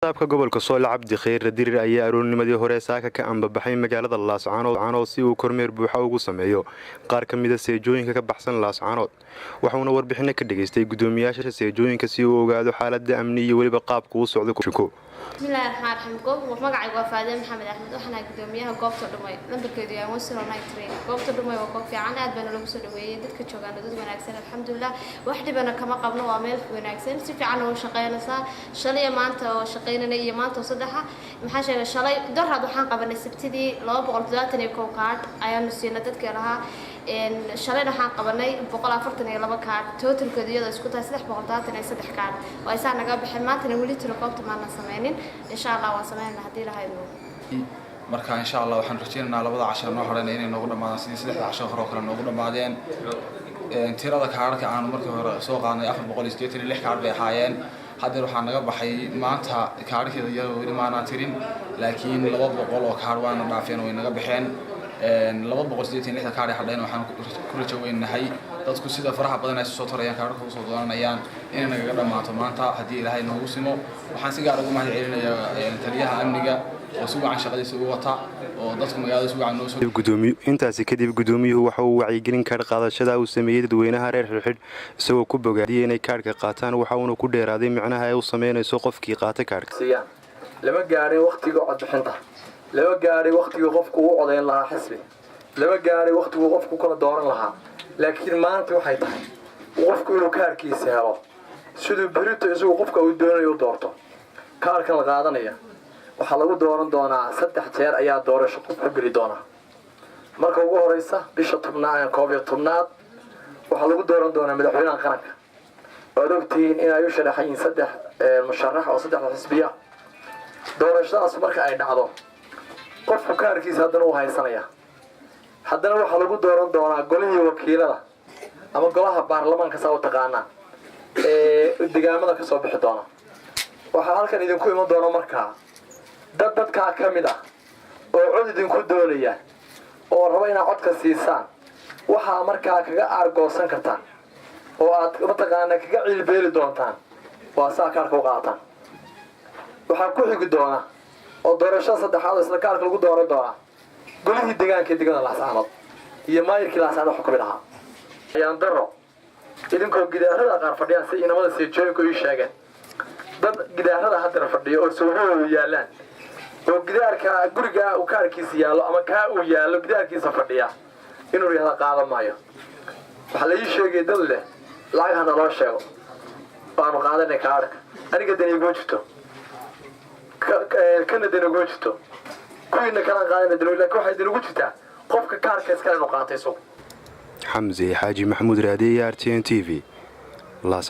Shacabka gobolka Sool Cabdi Khayr Dirir ayaa aroornimadii hore saaka ka ambabaxay magaalada Laascaanood si uu kormeer buuxa ugu sameeyo qaar ka mid ah seejooyinka ka baxsan Laascaanood waxaana warbixin ka dhageystay gudoomiyaasha seejooyinka si uu ogaado xaaladda amni iyo waliba qaabka uu socdo ku bismillaahi raxmaani raxiim magacaygu waa Faadime Maxamed Axmed waxaana gudoomiyaha goobta Dhumay lambarkeedu yahay 109 goobta Dhumay waa goob fiican aad baan lagu soo dhaweeyay dadka joogaan dad wanaagsan alxamdulillah wax dhibana kama qabno waa meel wanaagsan si fiican oo shaqeynaysa shalay maanta oo shaqeynanay iyo maanta sadexa maxaa sheegay shalay darrad waxaan qabanay sabtidii 271 kaard ayaanu siinay dadka lahaa shalay waxaan qabanay 142 kaard totalkeedu iyadoo isku tahay 333 kaard waa isaan naga bixin maanta wali tiro goobta maana sameeynin insha Allah waa sameeyna hadii la hayno marka insha Allah waxaan rajaynaynaa labada casho noo horeeyay inay noogu dhamaadaan sidii saddexda casho hore kale noogu dhamaadeen tirada kaarka aan markii hore soo qaadnay 486 kaard bay ahaayeen hadda waxaan naga baxay maanta kaarkeeda iyadoo weli maana tirin laakiin 200 oo kaar waana dhaafeen oo naga baxeen 286 kaar hadhayna waxaan ku rajaynahay dadku sida faraha badan ay soo tarayaan kaarka soo doonayaan in naga dhamaato maanta hadii Ilaahay noogu simo waxaan si gaar ah ugu mahadcelinayaa taliyaha amniga oo si wacan shaqadiisa u wata oo dadku magaalada si wacan noo soo gudoomiye intaas kadib gudoomiyuhu waxa uu wacyigelin kaar qaadashada uu sameeyay dadweynaha reer xidhxidh isagoo ku bogaadiyay inay kaarka qaataan waxa uu ku dheeraaday macnaha ay u sameynayso qofkii qaatay kaarka lama gaarin waqtiga codbixinta lama gaarin waqtiga qofku uu codeyn lahaa xisbi lama gaarin waqtiga qofku kala dooran lahaa laakiin maanta waxay tahay qofku inuu kaarkiisa helo sidoo berito isagoo qofka uu doonayo doorto kaarka la qaadanaya waxa lagu dooran doonaa 3 jeer ayaa doorasho ku geli doona marka ugu horeysa bisha 10aad waxa lagu dooran doonaa madaxweynaha qaranka oo ogtiin in ay u sharaxayeen 3 musharax oo 3 xisbiya doorashadaas marka ay dhacdo qofku kaarkiisa haddana uu haysanaya haddana waxa lagu dooran doonaa golihii wakiilada ama golaha baarlamaanka saa u taqaana deegaamada ka soo bixi doona waxa halkan idinku iman doona markaa dadka ka mid ah oo cod idinku doonaya oo raba inaad codka siisaan waxa markaa kaga argoosan kartaan oo aad mataqaana kaga cilbeeli doontaan waa saa kaarka u qaataan waxa ku xigi doona oo doorashada saddexaad isla kaarka lagu dooran doona golihii deegaanka degmada Laascaanood iyo maayirkii Laascaanood waxa ka mid ahaa ayaan daro idinkoo gidaarada qaar fadhiyaan si inamada seejooyinku ay sheegeen dad gidaarada hadda fadhiyo oo soo yaalaan oo gidaarka guriga uu kaarkiisa yaalo ama ka uu yaalo gidaarkiisa fadhiya inuu yahay qaado maayo waxa la ii sheegay dad leh lacag hada loo sheego baanu qaadanay kaarka aniga daniga jirto kana daniga jirto kuwiina kala qaadanay dawladda waxay daniga jirtaa qofka kaarka iska qaatay soo Xamzi Xaaji Maxamuud Raadiye RTN TV